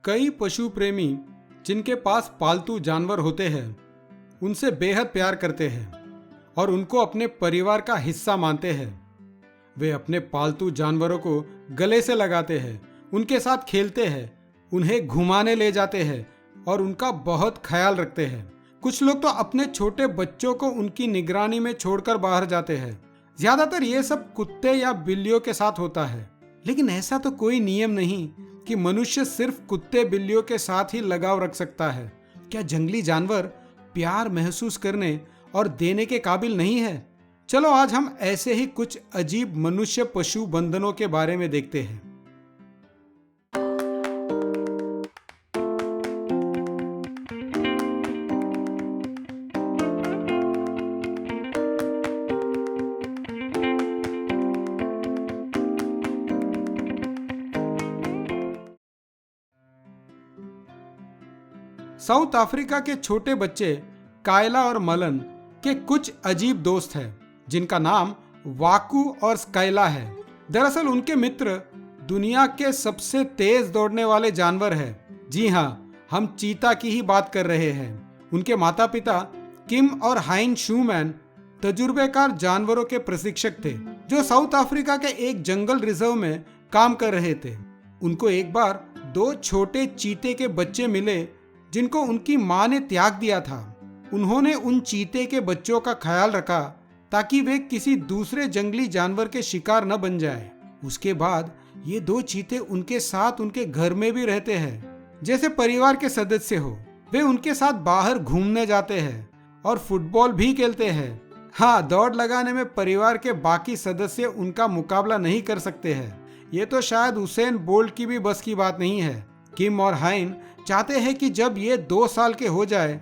कई पशु प्रेमी जिनके पास पालतू जानवर होते हैं उनसे बेहद प्यार करते हैं और उनको अपने परिवार का हिस्सा मानते हैं। वे अपने पालतू जानवरों को गले से लगाते हैं, उनके साथ खेलते हैं, उन्हें घुमाने ले जाते हैं और उनका बहुत ख्याल रखते हैं। कुछ लोग तो अपने छोटे बच्चों को उनकी निगरानी में छोड़कर बाहर जाते हैं। ज्यादातर ये सब कुत्ते या बिल्लियों के साथ होता है, लेकिन ऐसा तो कोई नियम नहीं कि मनुष्य सिर्फ कुत्ते बिल्लियों के साथ ही लगाव रख सकता है। क्या जंगली जानवर प्यार महसूस करने और देने के काबिल नहीं है? चलो आज हम ऐसे ही कुछ अजीब मनुष्य पशु बंधनों के बारे में देखते हैं। साउथ अफ्रीका के छोटे बच्चे कायला और मलन के कुछ अजीब दोस्त हैं जिनका नाम वाकू और स्काइला है। दरअसल उनके मित्र दुनिया के सबसे तेज दौड़ने वाले जानवर हैं। जी हाँ, हम चीता की ही बात कर रहे हैं। उनके माता पिता किम और हाइन शूमैन तजुर्बेकार जानवरों के प्रशिक्षक थे जो साउथ अफ्रीका के एक जंगल रिजर्व में काम कर रहे थे। उनको एक बार दो छोटे चीते के बच्चे मिले जिनको उनकी मां ने त्याग दिया था। उन्होंने उन चीते के बच्चों का ख्याल रखा ताकि वे किसी दूसरे जंगली जानवर के शिकार न बन जाए। उसके बाद ये दो चीते उनके साथ उनके घर में भी रहते हैं, जैसे परिवार के सदस्य हो। वे उनके साथ बाहर घूमने जाते हैं और फुटबॉल भी खेलते हैं। हाँ, दौड़ लगाने में परिवार के बाकी सदस्य उनका मुकाबला नहीं कर सकते हैं। ये तो शायद उसेन बोल्ट की भी बस की बात नहीं है। किम और हाइन चाहते हैं कि जब ये 2 साल के हो जाए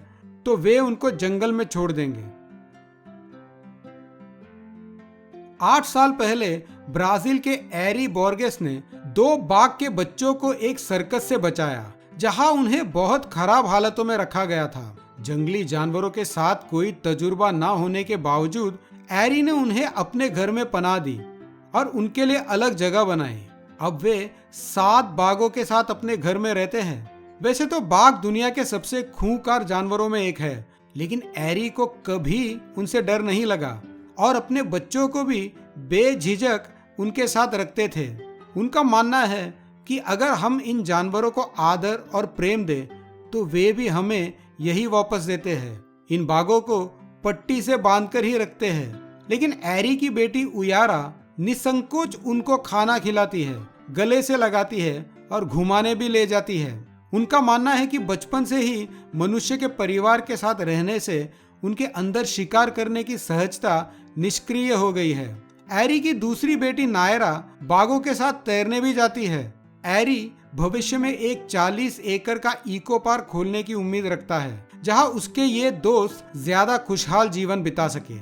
तो वे उनको जंगल में छोड़ देंगे। 8 साल पहले ब्राजील के एरी बोर्गेस ने 2 बाघ के बच्चों को एक सर्कस से बचाया जहां उन्हें बहुत खराब हालतों में रखा गया था। जंगली जानवरों के साथ कोई तजुर्बा ना होने के बावजूद एरी ने उन्हें अपने घर में पनाह दी और उनके लिए अलग जगह बनाई। अब वे 7 बाघों के साथ अपने घर में रहते हैं। वैसे तो बाघ दुनिया के सबसे खूंखार जानवरों में एक है, लेकिन एरी को कभी उनसे डर नहीं लगा और अपने बच्चों को भी बेझिझक उनके साथ रखते थे। उनका मानना है कि अगर हम इन जानवरों को आदर और प्रेम दें तो वे भी हमें यही वापस देते हैं। इन बाघों को पट्टी से बांधकर ही रखते हैं, लेकिन एरी की बेटी उयारा निसंकोच उनको खाना खिलाती है, गले से लगाती है और घुमाने भी ले जाती है। उनका मानना है कि बचपन से ही मनुष्य के परिवार के साथ रहने से उनके अंदर शिकार करने की सहजता निष्क्रिय हो गई है। एरी की दूसरी बेटी नायरा बाघों के साथ तैरने भी जाती है। एरी भविष्य में एक 40 एकड़ का इको पार्क खोलने की उम्मीद रखता है जहां उसके ये दोस्त ज्यादा खुशहाल जीवन बिता सके।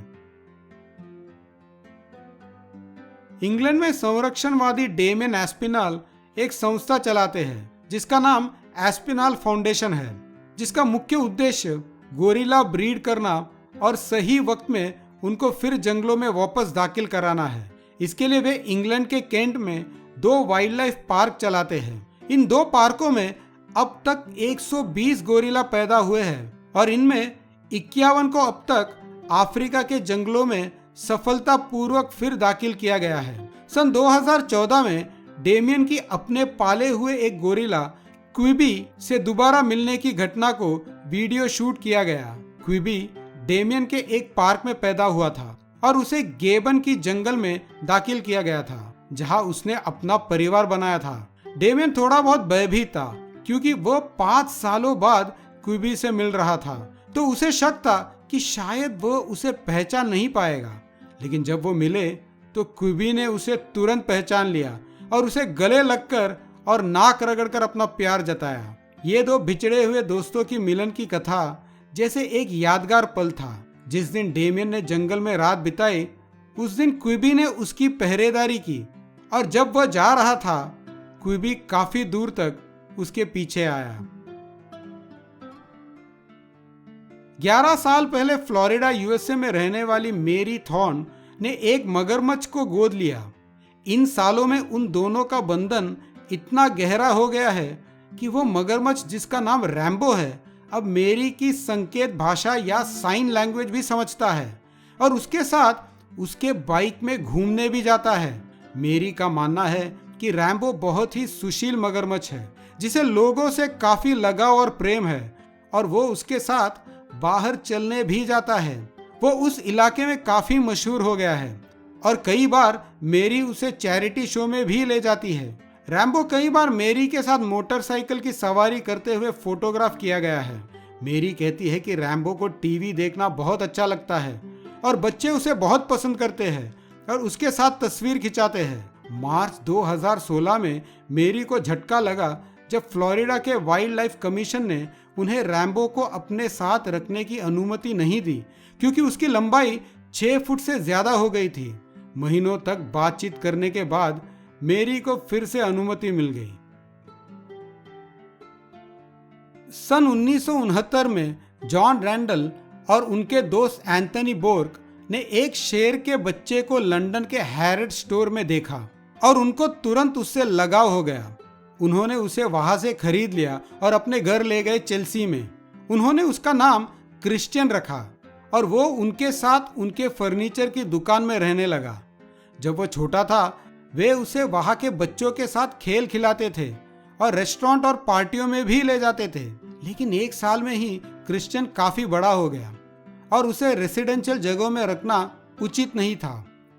इंग्लैंड में संरक्षणवादी डेमियन एस्पिनाल एक संस्था चलाते हैं जिसका नाम एस्पिनाल फाउंडेशन है, जिसका मुख्य उद्देश्य गोरिल्ला ब्रीड करना और सही वक्त में उनको फिर जंगलों में वापस दाखिल कराना है। इसके लिए वे इंग्लैंड के केंट में 2 वाइल्ड लाइफ पार्क चलाते हैं। इन 2 पार्कों में अब तक 120 गोरिल्ला पैदा हुए हैं और इनमें 51 को अब तक अफ्रीका के जंगलों में सफलतापूर्वक फिर दाखिल किया गया है। सन 2014 में डेमियन की अपने पाले हुए एक गोरिल्ला क्विबी से दोबारा मिलने की घटना को वीडियो शूट किया गया। क्विबी डेमियन के एक पार्क में पैदा हुआ था और उसे गेबन की जंगल में दाखिल किया गया था जहां उसने अपना परिवार बनाया था। डेमियन थोड़ा बहुत भयभीत था क्योंकि वो 5 सालों बाद क्विबी से मिल रहा था, तो उसे शक था कि शायद वो उसे पहचान नहीं पाएगा। लेकिन जब वो मिले तो क्विबी ने उसे तुरंत पहचान लिया और उसे गले लगकर और नाक रगड़कर अपना प्यार जताया। ये 2 बिछड़े हुए दोस्तों की मिलन की कथा जैसे एक यादगार पल था। जिस दिन डेमियन ने जंगल में रात बिताई उस दिन क्विबी ने उसकी पहरेदारी की और जब वह जा रहा था क्विबी काफी दूर तक उसके पीछे आया। 11 साल पहले फ्लोरिडा यूएसए में रहने वाली मेरी थॉर्न ने एक मगरमच्छ को गोद लिया। इन सालों में उन दोनों का बंधन इतना गहरा हो गया है कि वो मगरमच्छ जिसका नाम रैम्बो है अब मेरी की संकेत भाषा या साइन लैंग्वेज भी समझता है और उसके साथ उसके बाइक में घूमने भी जाता है। मेरी का मानना है कि रैम्बो बहुत ही सुशील मगरमच्छ है जिसे लोगों से काफी लगाव और प्रेम है और वो उसके साथ बाहर चलने भी जाता है। वो उस इलाके में काफी मशहूर हो गया है और कई बार मेरी उसे चैरिटी शो में भी ले जाती है। रैम्बो कई बार मेरी के साथ मोटरसाइकिल की सवारी करते हुए फोटोग्राफ किया गया है। मेरी कहती है कि रैम्बो को टीवी देखना बहुत अच्छा लगता है और बच्चे उसे बहुत पसंद करते हैं और उसके साथ तस्वीर खिंचाते हैं। मार्च 2016 में मेरी को झटका लगा जब फ्लोरिडा के वाइल्ड लाइफ कमीशन ने उन्हें रैम्बो को अपने साथ रखने की अनुमति नहीं दी क्योंकि उसकी लंबाई 6 फुट से ज्यादा हो गई थी। महीनों तक बातचीत करने के बाद मेरी को फिर से अनुमति मिल गई। सन 1969 में जॉन रैंडल और उनके दोस्त एंथनी बोर्क ने एक शेर के बच्चे को लंदन के हैरिड स्टोर में देखा और उनको तुरंत उससे लगाव हो गया। उन्होंने उसे वहां से खरीद लिया और अपने घर ले गए चेल्सी में। उन्होंने उसका नाम क्रिश्चियन रखा और वो उनके साथ उनके फर्नीचर की दुकान में रहने लगा। जब वो छोटा था वे उसे वहां के बच्चों के साथ खेल खिलाते थे और रेस्टोरेंट और पार्टियों में भी ले जाते थे। लेकिन 1 साल में ही क्रिश्चियन काफी बड़ा हो गया और उसे रेसिडेंशियल जगहों में रखना उचित नहीं था।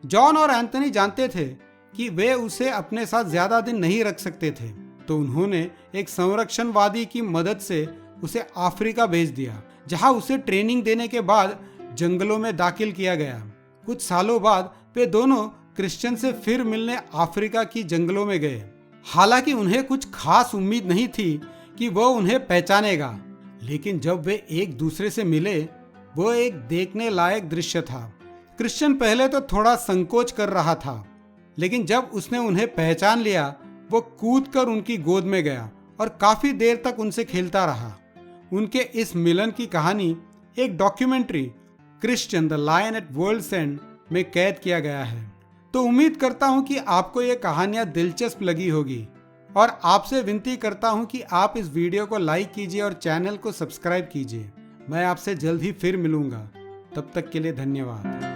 जॉन और एंथनी जानते थे कि वे उसे अपने साथ ज्यादा दिन नहीं रख सकते थे, तो उन्होंने एक संरक्षणवादी की मदद से उसे अफ्रीका भेज दिया, जहां उसे ट्रेनिंग देने के बाद जंगलों में दाखिल किया गया। कुछ सालों बाद वे दोनों क्रिश्चियन से फिर मिलने अफ्रीका की जंगलों में गए। हालांकि उन्हें कुछ खास उम्मीद नहीं थी कि वो उन्हें पहचानेगा, लेकिन जब वे एक दूसरे से मिले वो एक देखने लायक दृश्य था। क्रिश्चियन पहले तो थोड़ा संकोच कर रहा था, लेकिन जब उसने उन्हें पहचान लिया वो कूदकर उनकी गोद में गया और काफी देर तक उनसे खेलता रहा। उनके इस मिलन की कहानी एक documentary Christian the lion at world's end में कैद किया गया है। तो उम्मीद करता हूं कि आपको ये कहानियां दिलचस्प लगी होगी और आपसे विनती करता हूं कि आप इस वीडियो को लाइक कीजिए और चैनल को सब्सक्राइब कीजिए। मैं आपसे जल्द ही फिर मिलूंगा, तब तक के लिए धन्यवाद।